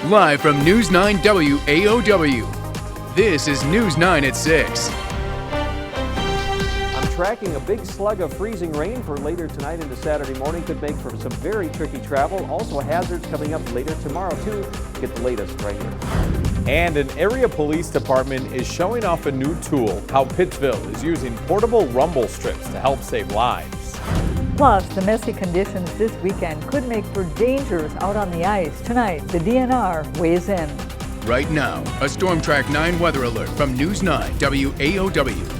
Live from News 9 WAOW. This is News 9 at 6. I'm tracking a big slug of freezing rain for later tonight into Saturday morning. Could make for some very tricky travel. Also hazards coming up later tomorrow too. Get the latest right here. And an area police department is showing off a new tool, how Pittsville is using portable rumble strips to help save lives. Plus, the messy conditions this weekend could make for dangers out on the ice. Tonight, the DNR weighs in. Right now, a Storm Track 9 weather alert from News 9 WAOW.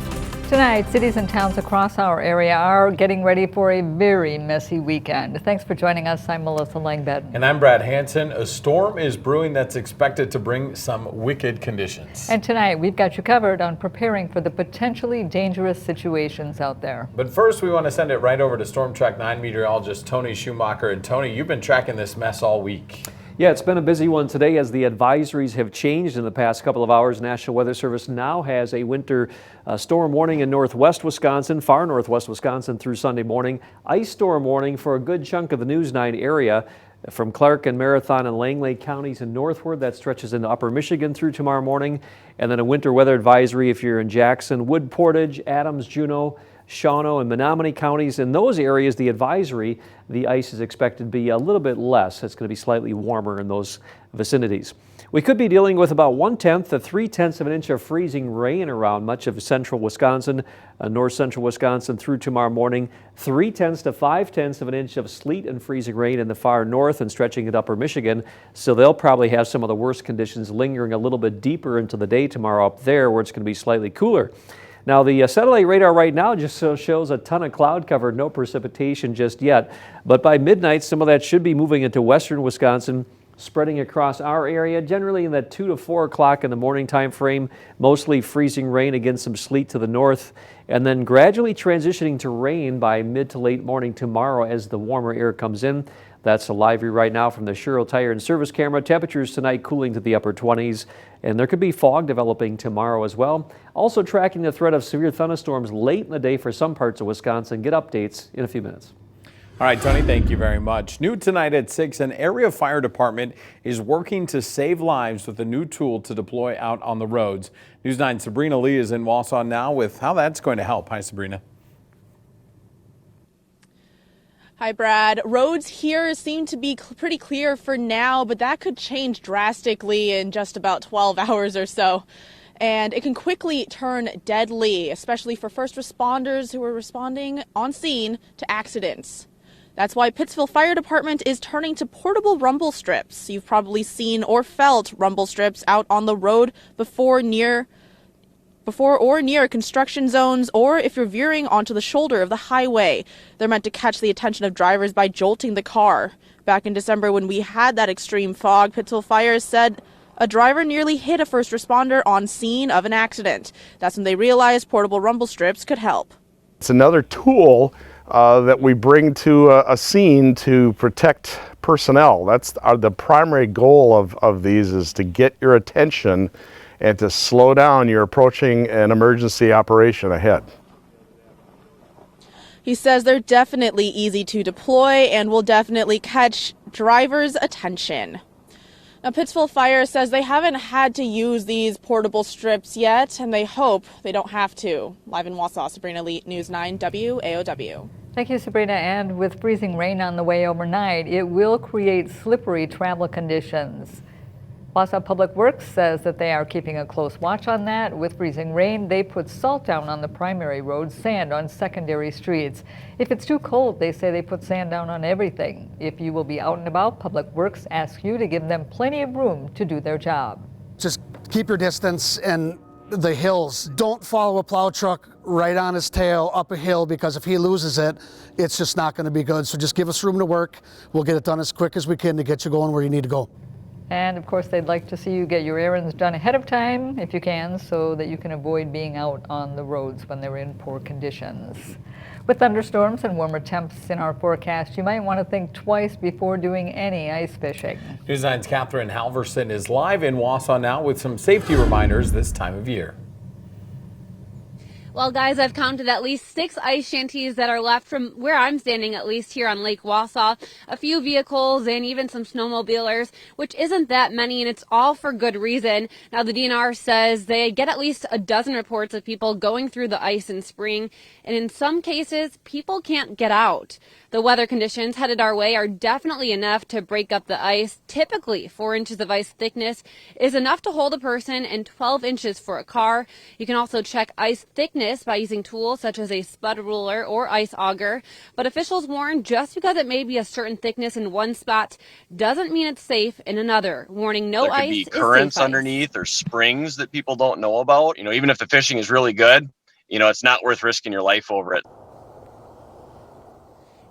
Tonight, cities and towns across our area are getting ready for a very messy weekend. Thanks for joining us. I'm Melissa Langbed. And I'm Brad Hansen. A storm is brewing that's expected to bring some wicked conditions. And tonight, we've got you covered on preparing for the potentially dangerous situations out there. But first, we want to send it right over to Storm Track 9 meteorologist Tony Schumacher. And Tony, you've been tracking this mess all week. Yeah, it's been a busy one today as the advisories have changed in the past couple of hours. National Weather Service now has a winter storm warning in northwest Wisconsin, far northwest Wisconsin through Sunday morning. Ice storm warning for a good chunk of the News 9 area from Clark and Marathon and Langley counties and northward. That stretches into upper Michigan through tomorrow morning. And then a winter weather advisory if you're in Jackson, Wood Portage, Adams, Juneau, Shawano and Menominee counties. In those areas, the advisory, the ice is expected to be a little bit less. It's going to be slightly warmer in those vicinities. We could be dealing with about 1/10 to 3/10 of an inch of freezing rain around much of central Wisconsin, north central Wisconsin through tomorrow morning. 3/10 to 5/10 of an inch of sleet and freezing rain in the far north and stretching into upper Michigan. So they'll probably have some of the worst conditions lingering a little bit deeper into the day tomorrow up there where it's going to be slightly cooler. Now, the satellite radar right now just shows a ton of cloud cover, no precipitation just yet. But by midnight, some of that should be moving into western Wisconsin, spreading across our area, generally in that 2 to 4 o'clock in the morning time frame, mostly freezing rain, again some sleet to the north, and then gradually transitioning to rain by mid to late morning tomorrow as the warmer air comes in. That's a live view right now from the Sherrill Tire and Service camera. Temperatures tonight cooling to the upper 20s, and there could be fog developing tomorrow as well. Also tracking the threat of severe thunderstorms late in the day for some parts of Wisconsin. Get updates in a few minutes. All right, Tony, thank you very much. New tonight at 6, an area fire department is working to save lives with a new tool to deploy out on the roads. News 9 Sabrina Lee is in Wausau now with how that's going to help. Hi, Sabrina. Hi, Brad. Roads here seem to be pretty clear for now, but that could change drastically in just about 12 hours or so. And it can quickly turn deadly, especially for first responders who are responding on scene to accidents. That's why Pittsville Fire Department is turning to portable rumble strips. You've probably seen or felt rumble strips out on the road before or near construction zones, or if you're veering onto the shoulder of the highway. They're meant to catch the attention of drivers by jolting the car. Back in December when we had that extreme fog, Pittsville Fire said a driver nearly hit a first responder on scene of an accident. That's when they realized portable rumble strips could help. It's another tool that we bring to a scene to protect personnel. That's the primary goal of these, is to get your attention and to slow down. You're approaching an emergency operation ahead. He says they're definitely easy to deploy and will definitely catch drivers' attention. Now, Pittsville Fire says they haven't had to use these portable strips yet, and they hope they don't have to. Live in Wausau, Sabrina Lee, News 9 WAOW. Thank you, Sabrina. And with freezing rain on the way overnight, it will create slippery travel conditions. Wausau Public Works says that they are keeping a close watch on that. With freezing rain, they put salt down on the primary roads, sand on secondary streets. If it's too cold, they say they put sand down on everything. If you will be out and about, Public Works asks you to give them plenty of room to do their job. Just keep your distance, and the hills. Don't follow a plow truck right on his tail up a hill, because if he loses it, it's just not going to be good. So just give us room to work. We'll get it done as quick as we can to get you going where you need to go. And of course, they'd like to see you get your errands done ahead of time, if you can, so that you can avoid being out on the roads when they're in poor conditions. With thunderstorms and warmer temps in our forecast, you might want to think twice before doing any ice fishing. News 9's Catherine Halverson is live in Wausau now with some safety reminders this time of year. Well, guys, I've counted at least 6 ice shanties that are left from where I'm standing, at least here on Lake Wausau. A few vehicles and even some snowmobilers, which isn't that many, and it's all for good reason. Now, the DNR says they get at least a dozen reports of people going through the ice in spring, and in some cases, people can't get out. The weather conditions headed our way are definitely enough to break up the ice. Typically, 4 inches of ice thickness is enough to hold a person and 12 inches for a car. You can also check ice thickness by using tools such as a spud ruler or ice auger. But officials warn just because it may be a certain thickness in one spot doesn't mean it's safe in another. Warning no there could ice be is currents safe ice. underneath or springs that people don't know about. Even if the fishing is really good, it's not worth risking your life over it.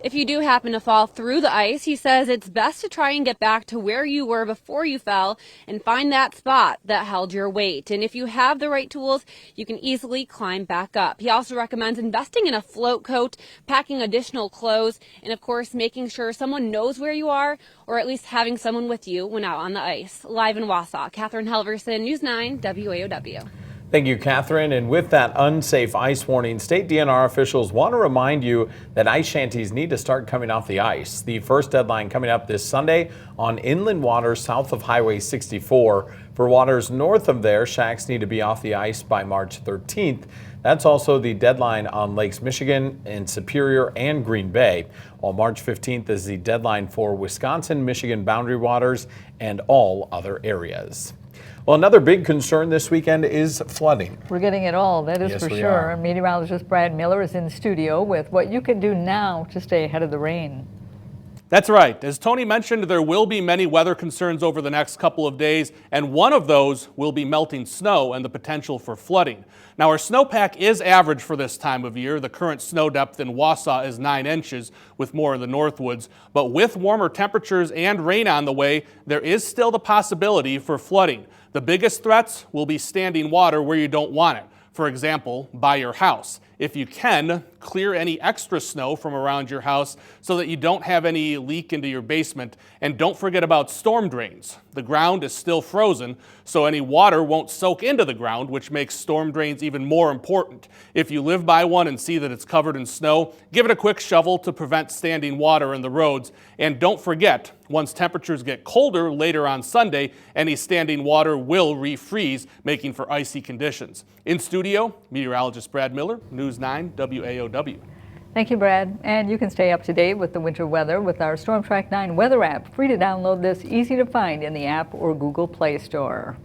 If you do happen to fall through the ice, he says it's best to try and get back to where you were before you fell and find that spot that held your weight. And if you have the right tools, you can easily climb back up. He also recommends investing in a float coat, packing additional clothes, and of course, making sure someone knows where you are, or at least having someone with you when out on the ice. Live in Wausau, Catherine Helverson, News 9 WAOW. Thank you, Catherine. And with that unsafe ice warning, state DNR officials want to remind you that ice shanties need to start coming off the ice. The first deadline coming up this Sunday on inland waters south of Highway 64. For waters north of there, shacks need to be off the ice by March 13th. That's also the deadline on Lakes Michigan and Superior and Green Bay, while March 15th is the deadline for Wisconsin, Michigan boundary waters and all other areas. Well, another big concern this weekend is flooding. We're getting it all, that is Yes, for we sure. are. Meteorologist Brad Miller is in studio with what you can do now to stay ahead of the rain. That's right. As Tony mentioned, there will be many weather concerns over the next couple of days, and one of those will be melting snow and the potential for flooding. Now, our snowpack is average for this time of year. The current snow depth in Wausau is 9 inches, with more in the Northwoods. But with warmer temperatures and rain on the way, there is still the possibility for flooding. The biggest threats will be standing water where you don't want it. For example, by your house. If you can, clear any extra snow from around your house so that you don't have any leak into your basement. And don't forget about storm drains. The ground is still frozen, so any water won't soak into the ground, which makes storm drains even more important. If you live by one and see that it's covered in snow, give it a quick shovel to prevent standing water in the roads. And don't forget, once temperatures get colder later on Sunday, any standing water will refreeze, making for icy conditions. In studio, meteorologist Brad Miller, News 9 WAOW. Thank you, Brad. And you can stay up to date with the winter weather with our Storm Track 9 weather app. Free to download this, easy to find in the app or Google Play Store.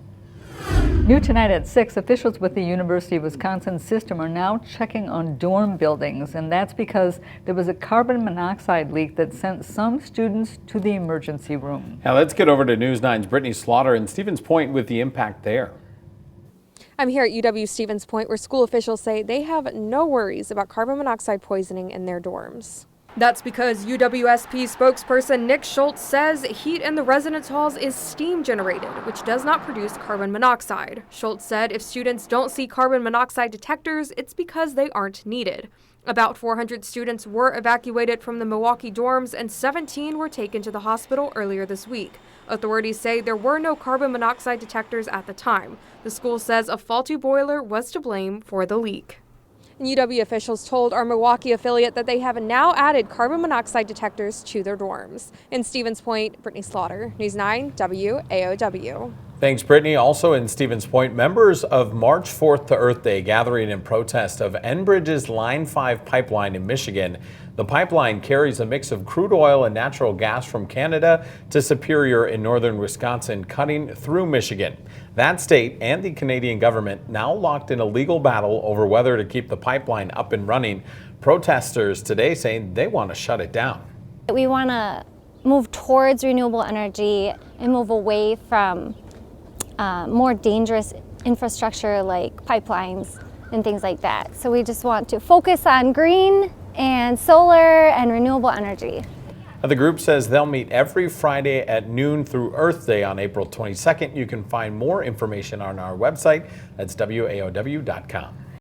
New tonight at 6, officials with the University of Wisconsin system are now checking on dorm buildings, and that's because there was a carbon monoxide leak that sent some students to the emergency room. Now let's get over to News 9's Brittany Slaughter in Stevens Point with the impact there. I'm here at UW Stevens Point, where school officials say they have no worries about carbon monoxide poisoning in their dorms. That's because UWSP spokesperson Nick Schultz says heat in the residence halls is steam generated, which does not produce carbon monoxide. Schultz said if students don't see carbon monoxide detectors, it's because they aren't needed. About 400 students were evacuated from the Milwaukee dorms and 17 were taken to the hospital earlier this week. Authorities say there were no carbon monoxide detectors at the time. The school says a faulty boiler was to blame for the leak. And UW officials told our Milwaukee affiliate that they have now added carbon monoxide detectors to their dorms. In Stevens Point, Brittany Slaughter, News 9 WAOW. Thanks, Brittany. Also in Stevens Point, members of March 4th to Earth Day gathering in protest of Enbridge's Line 5 pipeline in Michigan. The pipeline carries a mix of crude oil and natural gas from Canada to Superior in northern Wisconsin, cutting through Michigan. That state and the Canadian government now locked in a legal battle over whether to keep the pipeline up and running. Protesters today saying they want to shut it down. We want to move towards renewable energy and move away from more dangerous infrastructure like pipelines and things like that. So we just want to focus on green and solar and renewable energy. The group says they'll meet every Friday at noon through Earth Day on April 22nd. You can find more information on our website. That's WAOW.com.